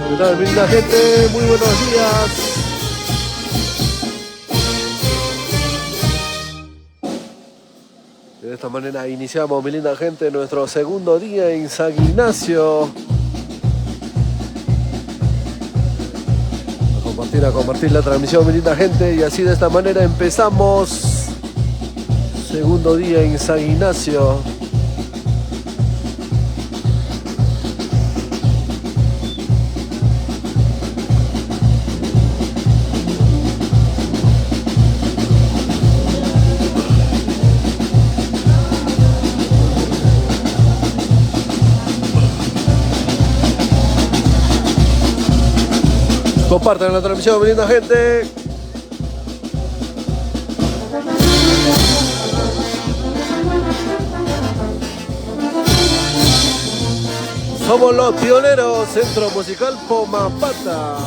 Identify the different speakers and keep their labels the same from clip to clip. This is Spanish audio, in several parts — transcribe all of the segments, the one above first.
Speaker 1: ¿Qué tal, linda gente? Muy buenos días. De esta manera iniciamos, mi linda gente, nuestro segundo día en San Ignacio. A compartir la transmisión, mi linda gente, y así de esta manera empezamos. Segundo día en San Ignacio. Compartan la transmisión, mi linda gente. Somos los pioneros, Centro Musical Pomapata.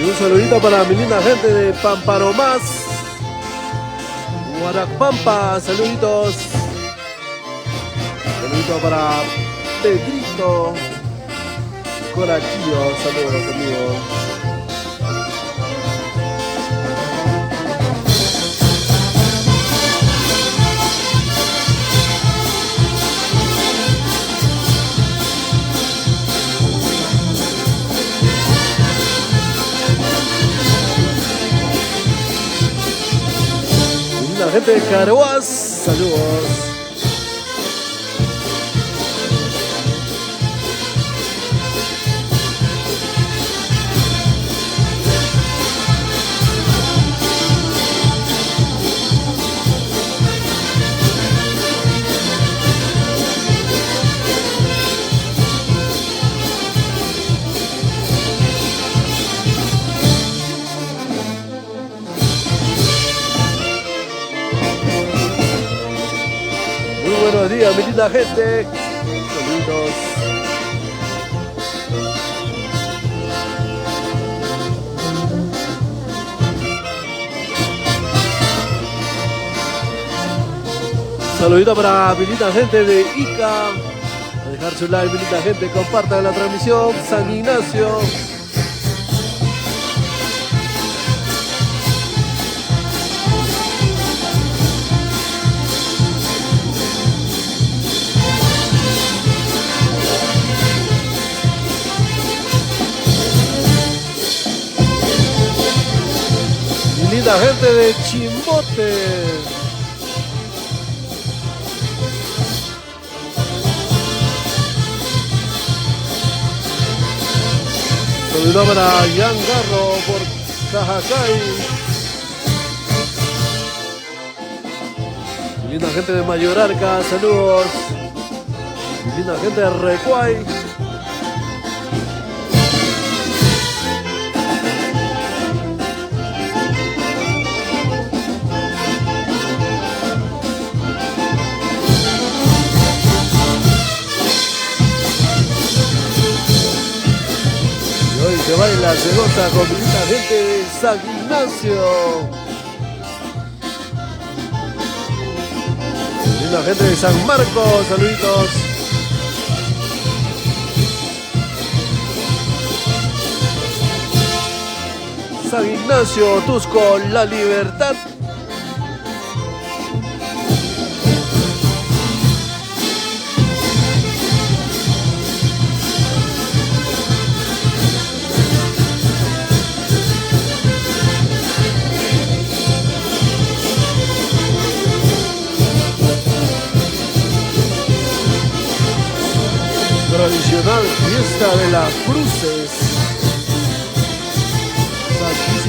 Speaker 1: Un saludito para mi linda gente de Pamparomás, Guarapampa, saluditos. Saludito para Pedrito Coraquillo, saludos amigos. La gente de Caroas, saludos. Buenos días, mi linda gente. Saludos. Saludito para mi linda gente de Ica. A dejar su like, mi linda gente. Compartan la transmisión. San Ignacio. La gente de Chimbote. Saludos para Jan Garro por Cajacay. Linda gente de Mayorarca, saludos. Linda gente de Recuay. Se baila, se goza con la gente de San Ignacio. Y la gente de San Marcos, saluditos. San Ignacio, Tusco, La Libertad. Tradicional fiesta de las cruces.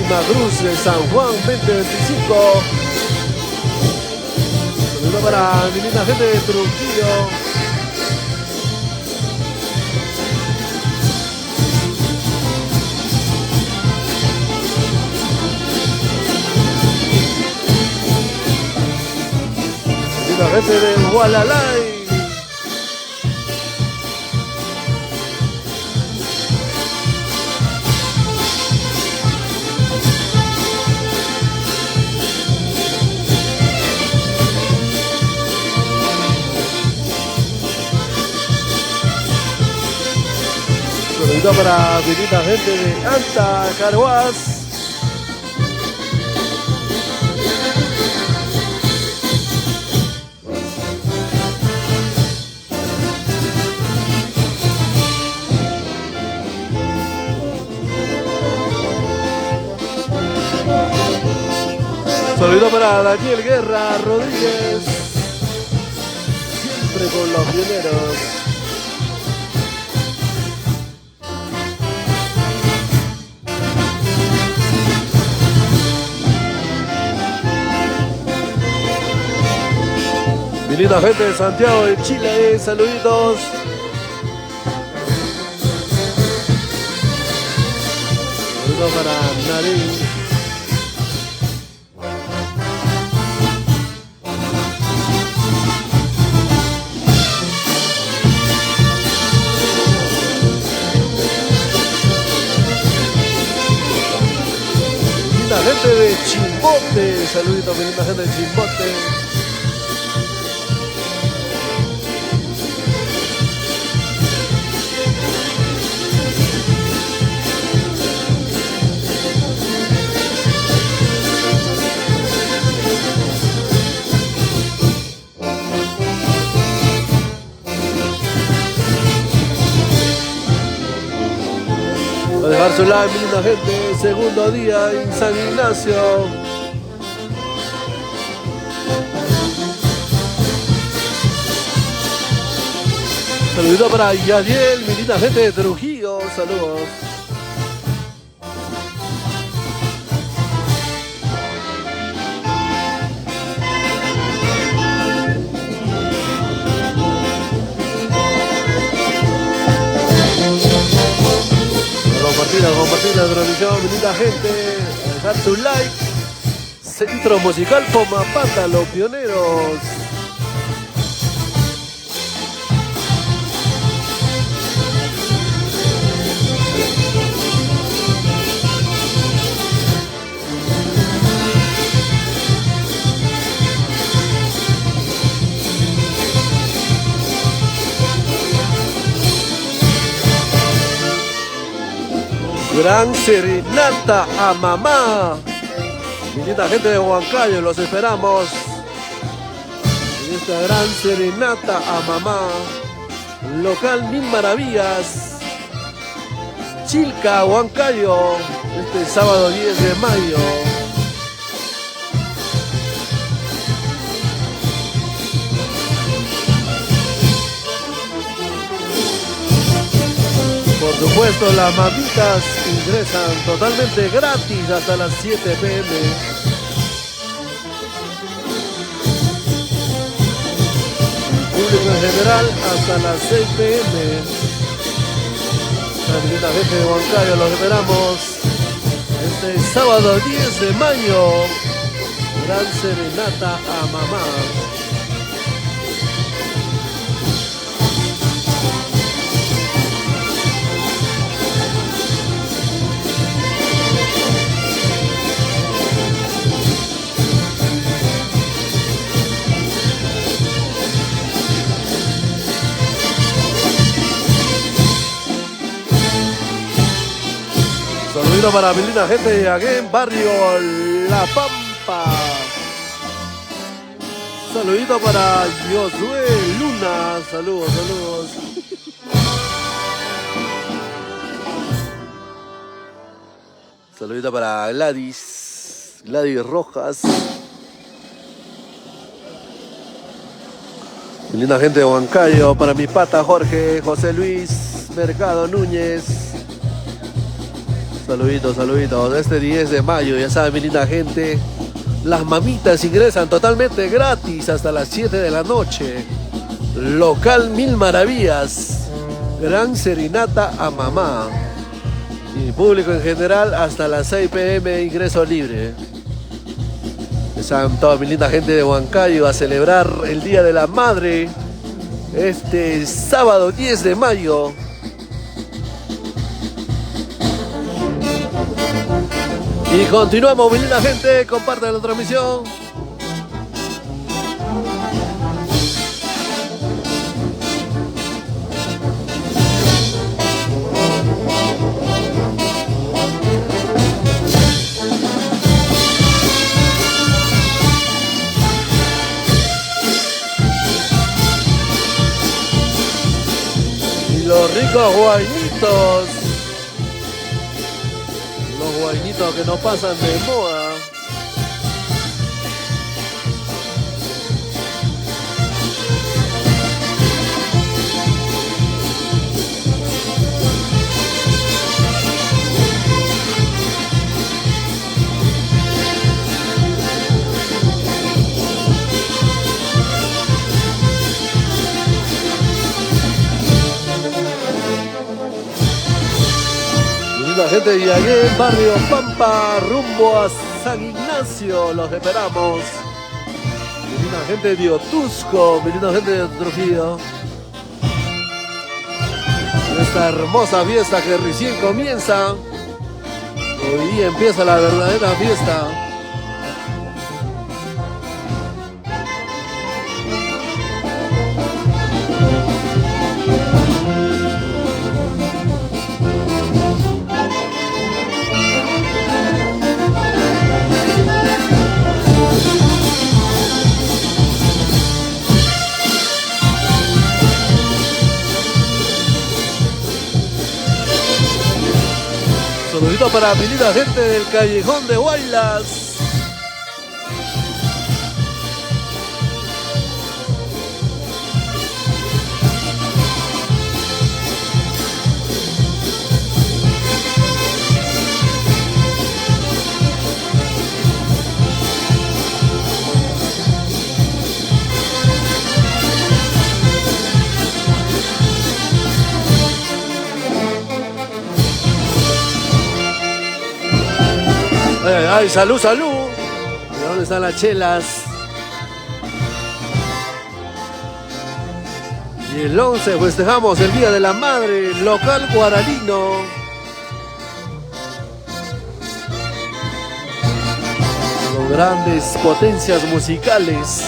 Speaker 1: Lima Cruz de San Juan 2025. Saludos para mi linda gente de Trujillo. La gente de Gualalay. Saludito para mi linda gente de Anta, Carhuaz. Saludos para Daniel Guerra Rodríguez, siempre con los pioneros. Mi linda gente de Santiago de Chile, saluditos. Saludos para Narín. La gente de Chimbote, saluditos a la gente de Chimbote. A dejar su like, mi linda gente, segundo día en San Ignacio. Saludito para Yadiel, mi linda gente de Trujillo, saludos. Compartir la transmisión, mi linda gente, dejar su like. Centro Musical Pomapata, los pioneros. Gran serenata a mamá. Mi linda gente de Huancayo, los esperamos. En esta gran serenata a mamá. Local Mil Maravillas. Chilca, Huancayo. Este sábado 10 de mayo. Por supuesto, las mamitas ingresan totalmente gratis hasta las 7 p.m. Público en general hasta las 6 p.m. La linda gente de Huancayo, los esperamos este sábado 10 de mayo. Gran serenata a mamá. Saludito para mi linda gente de aquí en barrio La Pampa. Saludito para Josué Luna. Saludos, saludos. Saludito para Gladys Rojas. Mi linda gente de Huancayo. Para mi pata Jorge, José Luis Mercado Núñez. Saluditos, saluditos. Este 10 de mayo, ya saben, mi linda gente. Las mamitas ingresan totalmente gratis hasta las 7 de la noche. Local Mil Maravillas. Gran serenata a mamá. Y público en general hasta las 6 p.m. ingreso libre. Ya saben, toda mi linda gente de Huancayo a celebrar el Día de la Madre. Este sábado 10 de mayo. Y continuamos, mi linda gente, compartan la transmisión. Y los ricos guainitos. Los guainitos que no pasan de moda. La gente de Yagué, barrio Pampa, rumbo a San Ignacio, los esperamos. Mi linda gente de Otusco, mi linda gente de Trujillo. Esta hermosa fiesta que recién comienza. Hoy día empieza la verdadera fiesta. Saludito para mi linda gente del Callejón de Huaylas. Ay, salud, salud. ¿De dónde están las chelas? Y el 11 festejamos el Día de la Madre, local guaralino. Con grandes potencias musicales.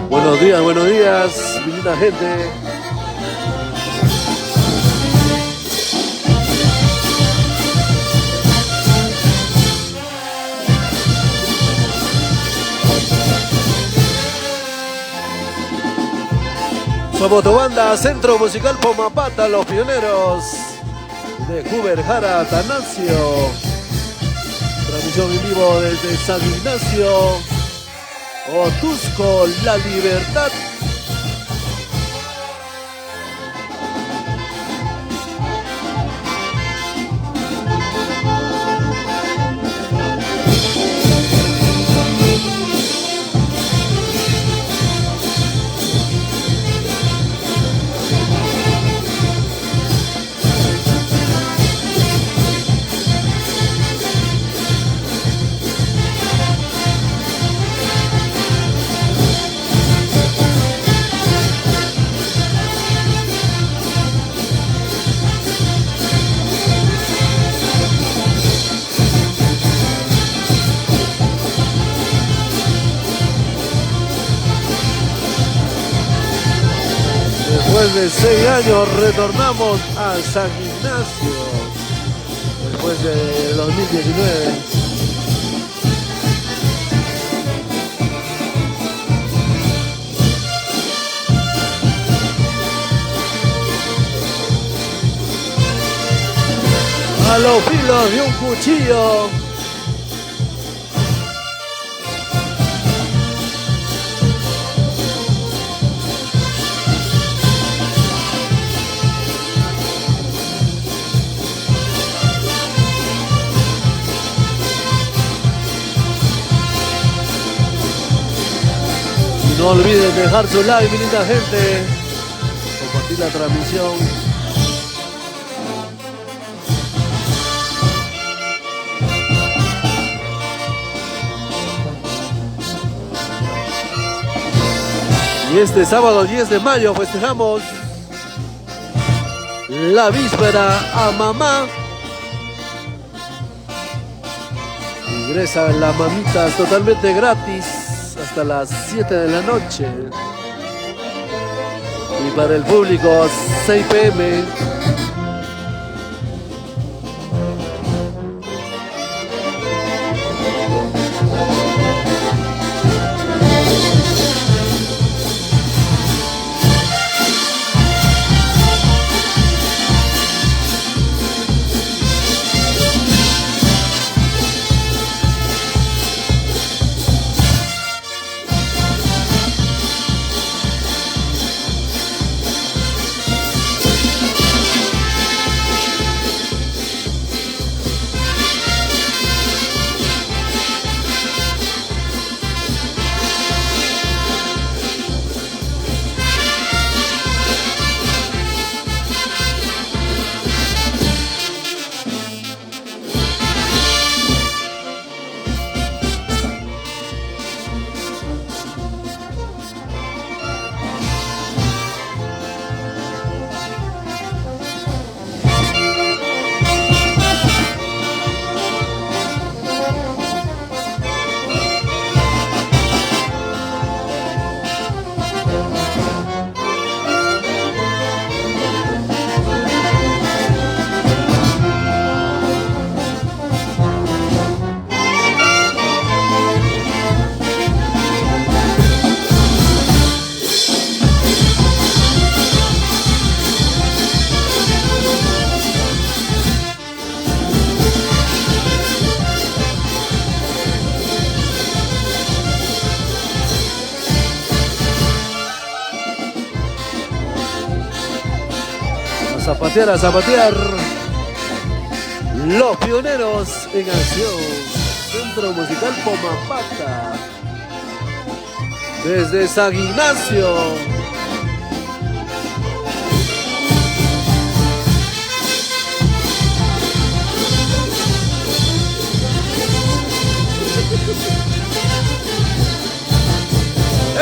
Speaker 1: Buenos días, mi linda gente. Somos tu banda, Centro Musical Pomapata, los pioneros de Huber Jara Atanasio. Transmisión en vivo desde San Ignacio. Otusco, La Libertad. Después de 6 años retornamos a San Ignacio. Después de 2019. A los filos de un cuchillo. No olviden dejar su like, mi linda gente. Compartir la transmisión. Y este sábado 10 de mayo festejamos la víspera a mamá. Ingresan las mamitas totalmente gratis hasta las 7 de la noche. Y para el público 6 p.m. Zapatear a zapatear. Los pioneros en acción. Centro Musical Pomapata. Desde San Ignacio.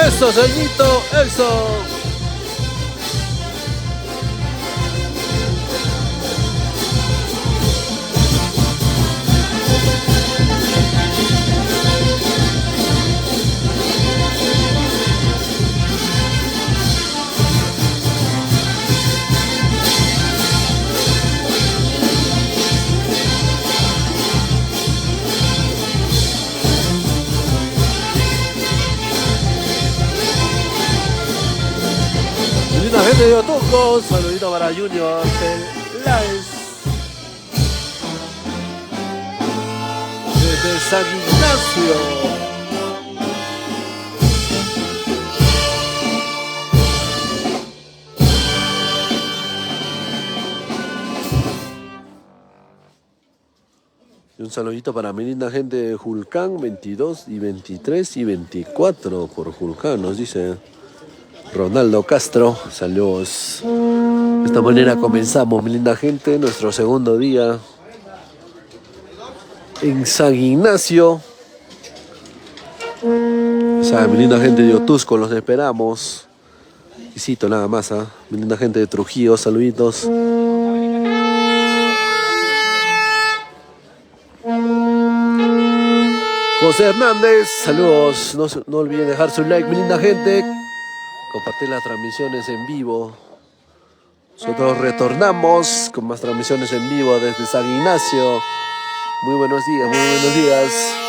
Speaker 1: Eso, señito, eso. La gente de Otuco, saludito para Junior Peláez desde San Ignacio. Y un saludito para mi linda gente de Julcán, 22 y 23 y 24 por Julcán, nos dice Ronaldo Castro. Saludos. De esta manera comenzamos, mi linda gente, nuestro segundo día en San Ignacio. O sea, mi linda gente de Otusco, los esperamos. Visito nada más, ¿eh? Mi linda gente de Trujillo, saluditos. José Hernández, saludos. No olviden dejar su like, mi linda gente. Compartir las transmisiones en vivo. Nosotros retornamos con más transmisiones en vivo desde San Ignacio. Muy buenos días, muy buenos días.